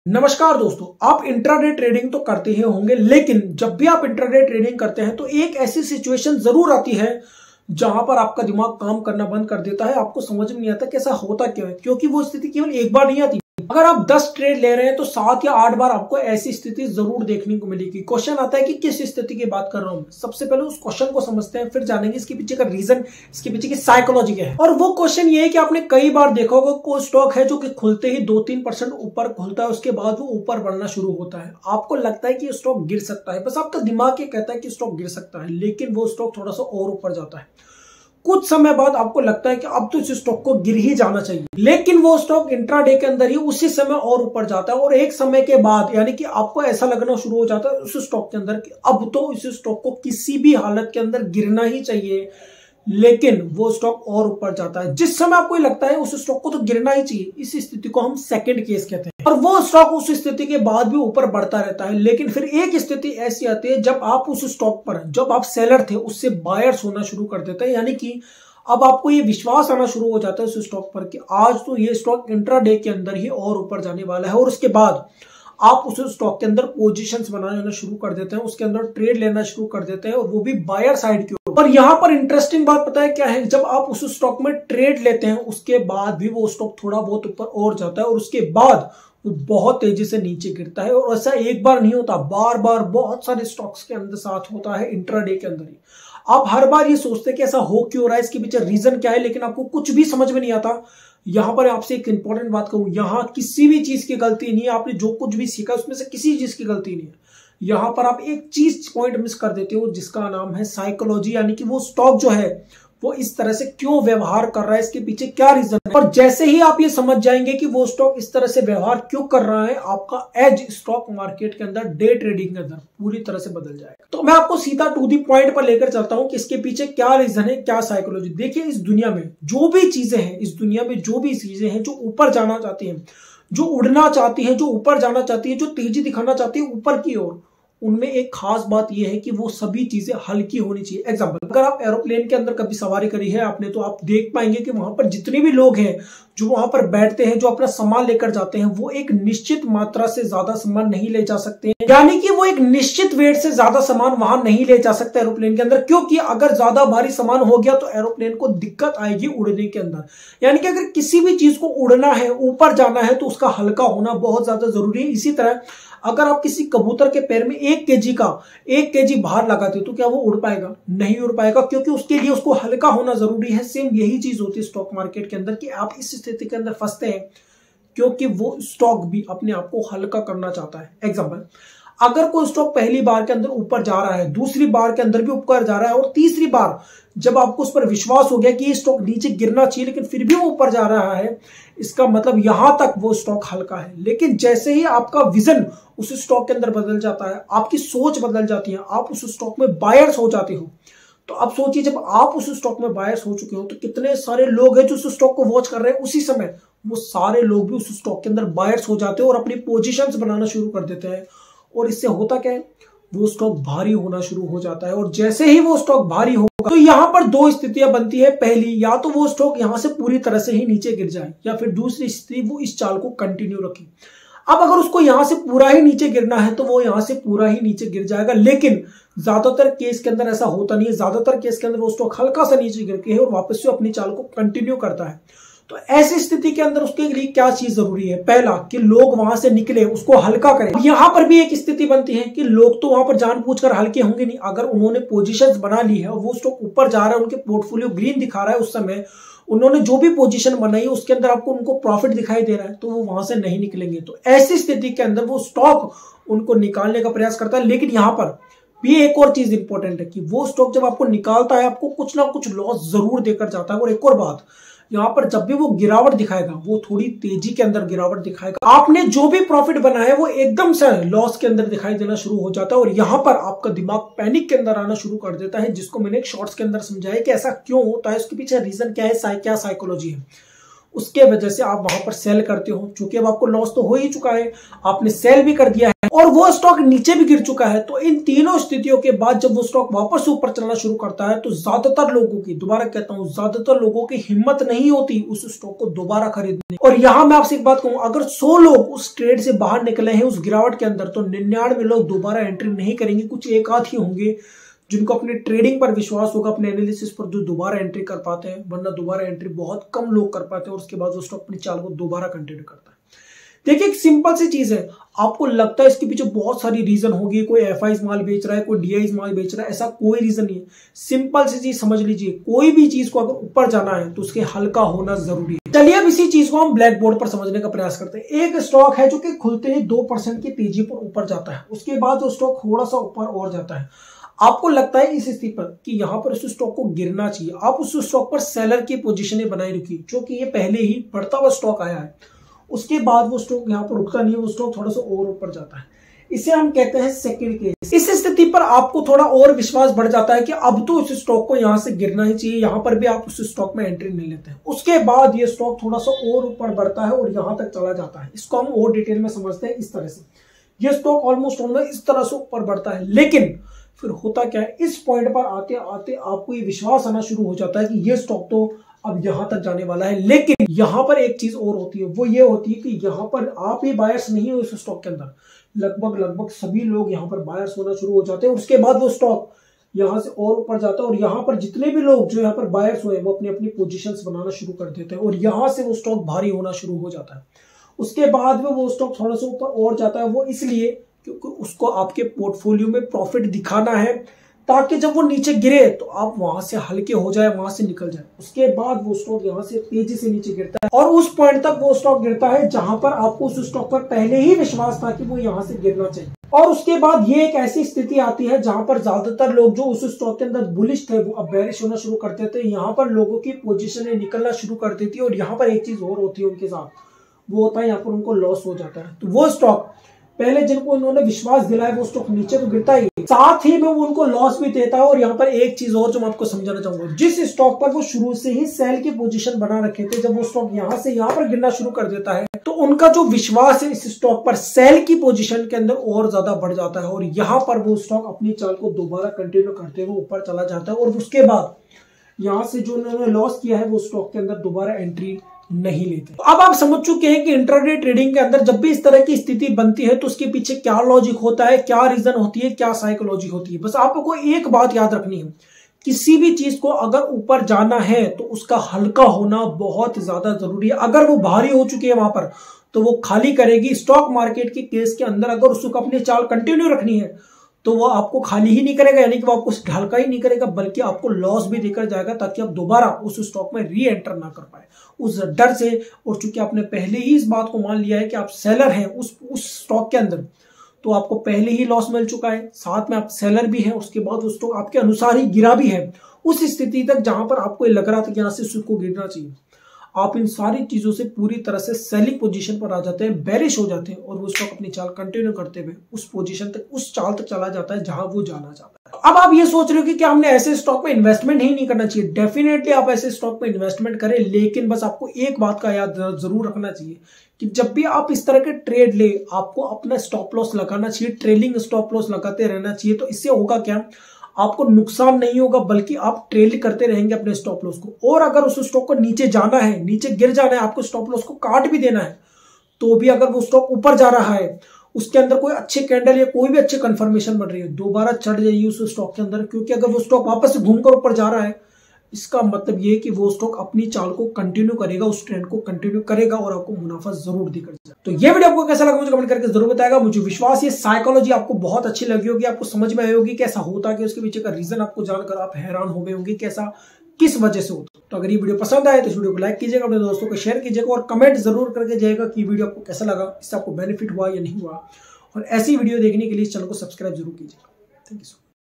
नमस्कार दोस्तों, आप इंट्राडे ट्रेडिंग तो करते ही होंगे, लेकिन जब भी आप इंट्राडे ट्रेडिंग करते हैं तो एक ऐसी सिचुएशन जरूर आती है जहां पर आपका दिमाग काम करना बंद कर देता है। आपको समझ में नहीं आता कि ऐसा होता क्यों है, क्योंकि वो स्थिति केवल एक बार नहीं आती। अगर आप 10 ट्रेड ले रहे हैं तो 7 या 8 बार आपको ऐसी स्थिति जरूर देखने को मिलेगी। क्वेश्चन आता है कि किस स्थिति की बात कर रहा हूं मैं। सबसे पहले उस क्वेश्चन को समझते हैं, फिर जानेंगे इसके पीछे का रीजन, इसके पीछे की साइकोलॉजी क्या है। और वो क्वेश्चन ये है कि आपने कई बार देखा होगा कोई स्टॉक है जो कि खुलते ही 2-3% ऊपर खुलता है, उसके बाद वो ऊपर बढ़ना शुरू होता है। आपको लगता है कि स्टॉक गिर सकता है, बस आपका दिमाग ये कहता है कि स्टॉक गिर सकता है, लेकिन वो स्टॉक थोड़ा सा और ऊपर जाता है। कुछ समय बाद आपको लगता है कि अब तो इस स्टॉक को गिर ही जाना चाहिए, लेकिन वो स्टॉक इंट्राडे के अंदर ही उसी समय और ऊपर जाता है। और एक समय के बाद यानी कि आपको ऐसा लगना शुरू हो जाता है उस स्टॉक के अंदर कि अब तो इस स्टॉक को किसी भी हालत के अंदर गिरना ही चाहिए, लेकिन वो स्टॉक और ऊपर जाता है। जिस समय आपको लगता है उस स्टॉक को तो गिरना ही चाहिए, इस स्थिति को हम सेकंड केस कहते हैं। और वो स्टॉक उस स्थिति के बाद भी ऊपर बढ़ता रहता है, लेकिन फिर एक स्थिति ऐसी आती है जब आप उस स्टॉक पर, जब आप सेलर थे, उससे बायर्स होना शुरू कर देते हैं। यानी कि अब आपको ये विश्वास आना शुरू हो जाता है उस स्टॉक पर कि आज तो ये स्टॉक इंट्राडे के अंदर ही और ऊपर जाने वाला है। और उसके बाद आप उस स्टॉक के अंदर पोजीशंस बनाना शुरू कर देते हैं, उसके अंदर ट्रेड लेना शुरू कर देते हैं, और वो भी बायर साइड के ऊपर। और यहां पर इंटरेस्टिंग बात पता है क्या है, जब आप उस स्टॉक में ट्रेड लेते हैं उसके बाद भी वो स्टॉक थोड़ा बहुत ऊपर और जाता है, और उसके बाद वो बहुत तेजी से नीचे गिरता है। और ऐसा एक बार नहीं होता, बार बार बहुत सारे स्टॉक्स के अंदर साथ होता है इंट्राडे के अंदर ही। आप हर बार ये सोचते हैं कि ऐसा हो क्यों रहा है, इसके पीछे रीजन क्या है, लेकिन आपको कुछ भी समझ में नहीं आता। यहां पर आपसे एक इंपॉर्टेंट बात कहूं, यहां किसी भी चीज की गलती नहीं है। आपने जो कुछ भी सीखा उसमें से किसी चीज की गलती नहीं है। यहां पर आप एक चीज पॉइंट मिस कर देते हो जिसका नाम है साइकोलॉजी, यानी कि वो स्टॉक जो है वो इस तरह से क्यों व्यवहार कर रहा है, इसके पीछे क्या रीजन है। और जैसे ही आप ये समझ जाएंगे कि वो स्टॉक इस तरह से व्यवहार क्यों कर रहा है, आपका एज स्टॉक मार्केट के अंदर, डे ट्रेडिंग के अंदर पूरी तरह से बदल जाएगा। तो मैं आपको सीधा टू दी पॉइंट पर लेकर चलता हूं कि इसके पीछे क्या रीजन है, क्या साइकोलॉजी। देखिए, इस दुनिया में जो भी चीजें हैं, इस दुनिया में जो भी चीजें हैं जो ऊपर जाना चाहती हैं, जो उड़ना चाहती है, जो ऊपर जाना चाहती है, जो तेजी दिखाना चाहती है ऊपर की ओर, उनमें एक खास बात यह है कि वो सभी चीजें हल्की होनी चाहिए। एग्जांपल, अगर आप एरोप्लेन के अंदर कभी सवारी करी है आपने, तो आप देख पाएंगे कि वहां पर जितने भी लोग हैं जो वहां पर बैठते हैं, जो अपना सामान लेकर जाते हैं, वो एक निश्चित मात्रा से ज्यादा सामान नहीं ले जा सकते हैं। यानी कि वो एक निश्चित वेट से ज्यादा सामान वहां नहीं ले जा सकते एरोप्लेन के अंदर, क्योंकि अगर ज्यादा भारी सामान हो गया तो एरोप्लेन को दिक्कत आएगी उड़ने के अंदर। यानी कि अगर किसी भी चीज को उड़ना है, ऊपर जाना है, तो उसका हल्का होना बहुत ज्यादा जरूरी है। इसी तरह अगर आप किसी कबूतर के पैर में 1 केजी भार लगाते हो तो क्या वो उड़ पाएगा? नहीं उड़ पाएगा, क्योंकि उसके लिए उसको हल्का होना जरूरी है। सेम यही चीज होती है स्टॉक मार्केट के अंदर कि आप इस स्थिति के अंदर फंसते हैं क्योंकि वो स्टॉक भी अपने आप को हल्का करना चाहता है। एग्जांपल, अगर कोई स्टॉक पहली बार के अंदर ऊपर जा रहा है, दूसरी बार के अंदर भी ऊपर जा रहा है, और तीसरी बार जब आपको उस पर विश्वास हो गया कि ये स्टॉक नीचे गिरना चाहिए लेकिन फिर भी वो ऊपर जा रहा है, इसका मतलब यहां तक वो स्टॉक हल्का है। लेकिन जैसे ही आपका विजन उस स्टॉक के अंदर बदल जाता है, आपकी सोच बदल जाती है, आप उस स्टॉक में बायर्स हो जाते हो, तो अब सोचिए, जब आप उस स्टॉक में बायर्स हो चुके हो तो कितने सारे लोग हैं जो उस स्टॉक को वॉच कर रहे हैं। उसी समय वो सारे लोग भी उस स्टॉक के अंदर बायर्स हो जाते हैं और अपनी पोजीशंस बनाना शुरू कर देते हैं। और इससे होता क्या है, वो स्टॉक भारी होना शुरू हो जाता है। और जैसे ही वो स्टॉक भारी होगा तो यहां पर 2 स्थितियां बनती है। पहली, या तो वो स्टॉक यहां से पूरी तरह से ही नीचे गिर जाए, या फिर दूसरी स्थिति वो इस चाल को कंटिन्यू रखे। अब अगर उसको यहां से पूरा ही नीचे गिरना है तो वो यहां से पूरा ही नीचे गिर जाएगा, लेकिन ज्यादातर केस के अंदर ऐसा होता नहीं है। ज्यादातर केस के अंदर वो स्टॉक हल्का सा नीचे गिर के है और वापस से अपनी चाल को कंटिन्यू करता है। तो ऐसी स्थिति के अंदर उसके लिए क्या चीज जरूरी है? पहला, कि लोग वहां से निकले, उसको हल्का करें। यहां पर भी एक स्थिति बनती है कि लोग तो वहां पर जानबूझकर हल्के होंगे नहीं। अगर उन्होंने पोजीशंस बना ली है और वो स्टॉक ऊपर जा रहा है, उनके पोर्टफोलियो ग्रीन दिखा रहा है, उस समय उन्होंने जो भी पोजीशन बनाई है उसके अंदर आपको उनको प्रॉफिट दिखाई दे रहा है, तो वो वहां से नहीं निकलेंगे। तो ऐसी स्थिति के अंदर वो स्टॉक उनको निकालने का प्रयास करता है। लेकिन यहां पर भी एक और चीज इंपॉर्टेंट है कि वो स्टॉक जब आपको निकालता है, आपको कुछ ना कुछ लॉस जरूर देकर जाता है। और एक और बात, यहां पर जब भी वो गिरावट दिखाएगा, वो थोड़ी तेजी के अंदर गिरावट दिखाएगा। आपने जो भी प्रॉफिट बनाया है वो एकदम से लॉस के अंदर दिखाई देना शुरू हो जाता है, और यहां पर आपका दिमाग पैनिक के अंदर आना शुरू कर देता है, जिसको मैंने एक शॉर्ट्स के अंदर समझाया कि ऐसा क्यों होता है, उसके पीछे रीजन क्या है, क्या साइकोलॉजी है। उसके वजह से आप वहां पर सेल करते हो, क्योंकि अब आपको लॉस तो हो ही चुका है, आपने सेल भी कर दिया है और वो स्टॉक नीचे भी गिर चुका है। तो इन तीनों स्थितियों के बाद जब वो स्टॉक वापस ऊपर चलना शुरू करता है तो ज्यादातर लोगों की, दोबारा कहता हूं, ज्यादातर लोगों की हिम्मत नहीं होती उस स्टॉक को दोबारा खरीदने। और यहां मैं आपसे एक बात कहूं, अगर 100 लोग उस ट्रेड से बाहर निकले हैं उस गिरावट के अंदर, तो 99 लोग दोबारा एंट्री नहीं करेंगे। कुछ एक आध ही होंगे जिनको अपने ट्रेडिंग पर विश्वास होगा, अपने एनालिसिस पर, जो दोबारा एंट्री कर पाते हैं, वरना दोबारा एंट्री बहुत कम लोग कर पाते हैं और उसके बाद वो स्टॉक अपनी चाल को दोबारा कंटिन्यू करता है। देखिए एक सिंपल सी चीज है, आपको लगता है इसके पीछे बहुत सारी रीजन होगी, कोई एफआईज माल बेच रहा है, कोई डीआईज माल बेच रहा है, ऐसा कोई रीजन नहीं है। सिंपल सी चीज समझ लीजिए, कोई भी चीज को अगर ऊपर जाना है तो उसके हल्का होना जरूरी है। चलिए अब इसी चीज को हम ब्लैक बोर्ड पर समझने का प्रयास करते हैं। एक स्टॉक है जो कि खुलते ही 2% की तेजी पर ऊपर जाता है, उसके बाद वो स्टॉक थोड़ा सा ऊपर और जाता है। आपको लगता है इस स्थिति पर कि यहां पर उस स्टॉक को गिरना चाहिए, आप उस स्टॉक पर सेलर की पोजीशन बनाए रखिए, क्योंकि ये पहले ही बढ़ता हुआ स्टॉक आया है। उसके बाद वो स्टॉक यहां पर रुकता नहीं है, वो स्टॉक थोड़ा सा और ऊपर जाता है, इसे हम कहते हैं सेकंड केस। इस स्थिति पर आपको थोड़ा और विश्वास बढ़ जाता है कि अब तो इस स्टॉक को यहां से गिरना ही चाहिए, यहां पर भी आप उस स्टॉक में एंट्री नहीं लेते हैं। उसके बाद ये स्टॉक थोड़ा सा और ऊपर बढ़ता है और यहां तक चला जाता है। इसको हम और डिटेल में समझते हैं इस तरह से। ये स्टॉक ऑलमोस्ट इस तरह से ऊपर बढ़ता है, लेकिन फिर होता क्या है, इस पॉइंट पर आते आते आपको ये विश्वास आना शुरू हो जाता है कि ये स्टॉक तो अब यहां तक जाने वाला है। लेकिन यहां पर एक चीज और होती है, वो ये होती है कि यहां पर आप ही बायर्स नहीं हो इस स्टॉक के अंदर, लगभग सभी लोग यहां पर बायर्स होना शुरू हो जाते हैं। उसके बाद वो स्टॉक यहां से और ऊपर जाता है और यहां पर जितने भी लोग जो यहां पर बायर्स हुए वो अपनी अपनी पोजीशंस बनाना शुरू कर देते हैं और यहां से वो स्टॉक भारी होना शुरू हो जाता है। उसके बाद में वो स्टॉक थोड़ा सा ऊपर और जाता है, वो इसलिए क्योंकि उसको आपके पोर्टफोलियो में प्रॉफिट दिखाना है, ताकि जब वो नीचे गिरे तो आप वहां से हल्के हो जाए, वहां से निकल जाए। उसके बाद वो स्टॉक यहां से तेजी से नीचे गिरता है और उस पॉइंट तक वो स्टॉक गिरता है जहां पर आपको उस स्टॉक पर पहले ही विश्वास था कि वो यहां से गिरना चाहिए। और उसके बाद ये एक ऐसी स्थिति आती है जहां पर ज्यादातर लोग जो उस स्टॉक के अंदर बुलिश थे वो अब बेरिश होना शुरू करते थे। यहाँ पर लोगों की पोजीशनें निकलना शुरू कर देती है और यहाँ पर एक चीज और होती है उनके साथ, वो होता है यहाँ पर उनको लॉस हो जाता है। तो वो स्टॉक पहले जिनको उन्होंने विश्वास दिलाया वो स्टॉक नीचे तो गिरता ही, साथ ही में वो उनको लॉस भी देता है। और यहाँ पर एक चीज और जो मैं आपको समझाना चाहूंगा, जिस स्टॉक पर वो शुरू से ही सेल की पोजीशन बना रखे थे, जब वो स्टॉक यहां से यहां पर गिरना शुरू कर देता है तो उनका जो विश्वास है इस स्टॉक पर सेल की पोजीशन के अंदर और ज्यादा बढ़ जाता है और यहां पर वो स्टॉक अपनी चाल को दोबारा कंटिन्यू करते हुए ऊपर चला जाता है और उसके बाद यहां से जो उन्होंने लॉस किया है वो स्टॉक के अंदर दोबारा एंट्री नहीं लेते। तो अब आप समझ चुके हैं कि इंट्राडे ट्रेडिंग के अंदर जब भी इस तरह की स्थिति बनती है तो उसके पीछे क्या लॉजिक होता है, क्या रीजन होती है, क्या साइकोलॉजी होती है। बस आपको एक बात याद रखनी है, किसी भी चीज को अगर ऊपर जाना है तो उसका हल्का होना बहुत ज्यादा जरूरी है। अगर वो भारी हो चुकी है वहां पर तो वो खाली करेगी। स्टॉक मार्केट के केस के अंदर अगर उसको अपनी चाल कंटिन्यू रखनी है तो वो आपको खाली ही नहीं करेगा, यानी कि वो आपको ढलका ही नहीं करेगा, बल्कि आपको लॉस भी देकर जाएगा ताकि आप दोबारा उस स्टॉक में री एंटर ना कर पाए उस डर से। और चूंकि आपने पहले ही इस बात को मान लिया है कि आप सेलर हैं उस स्टॉक के अंदर, तो आपको पहले ही लॉस मिल चुका है, साथ में आप सेलर भी हैं, उसके बाद वो स्टॉक आपके अनुसार ही गिरा भी है उस स्थिति तक जहां पर आपको लग रहा था कि यहां से उसको गिरना चाहिए। आप इन सारी चीजों से पूरी तरह से सेलिंग पोजीशन पर आ जाते हैं, बेरिश हो जाते हैं और वो स्टॉक अपनी चाल कंटिन्यू करते हुए उस पोजीशन तक, उस चाल तक चला जाता है जहां वो जाना चाहता है। अब आप ये सोच रहे हो कि क्या हमने ऐसे स्टॉक में इन्वेस्टमेंट ही नहीं करना चाहिए? डेफिनेटली आप ऐसे स्टॉक में इन्वेस्टमेंट करें, लेकिन बस आपको एक बात का याद जरूर रखना चाहिए कि जब भी आप इस तरह के ट्रेड ले, आपको अपना स्टॉप लॉस लगाना चाहिए, ट्रेलिंग स्टॉप लॉस लगाते रहना चाहिए। तो इससे होगा क्या, आपको नुकसान नहीं होगा बल्कि आप ट्रेल करते रहेंगे अपने स्टॉप लॉस को। और अगर उस स्टॉक को नीचे जाना है, नीचे गिर जाना है, आपको स्टॉप लॉस को काट भी देना है, तो भी अगर वो स्टॉक ऊपर जा रहा है, उसके अंदर कोई अच्छे कैंडल या कोई भी अच्छी कंफर्मेशन बन रही है, दोबारा चढ़ जाइए उस स्टॉक के अंदर। क्योंकि अगर वो स्टॉक वापस से घूमकर ऊपर जा रहा है, इसका मतलब ये कि वो स्टॉक अपनी चाल को कंटिन्यू करेगा, उस ट्रेंड को कंटिन्यू करेगा और आपको मुनाफा जरूर दिखेगा। तो ये वीडियो आपको कैसा लगा मुझे कमेंट करके जरूर बताएगा। मुझे विश्वास ये साइकोलॉजी आपको बहुत अच्छी लगी होगी, आपको समझ में आई होगी कैसा होता है, उसके पीछे का रीजन आपको जानकर आप हैरान हो गए होंगे कैसा किस वजह से होता। तो अगर ये वीडियो पसंद आए तो इस वीडियो को लाइक कीजिएगा, अपने दोस्तों को शेयर कीजिएगा और कमेंट जरूर करके जाइएगा कि वीडियो आपको कैसा लगा, इससे आपको बेनिफिट हुआ या नहीं हुआ। और ऐसी वीडियो देखने के लिए इस चैनल को सब्सक्राइब जरूर कीजिएगा। Thank you so much.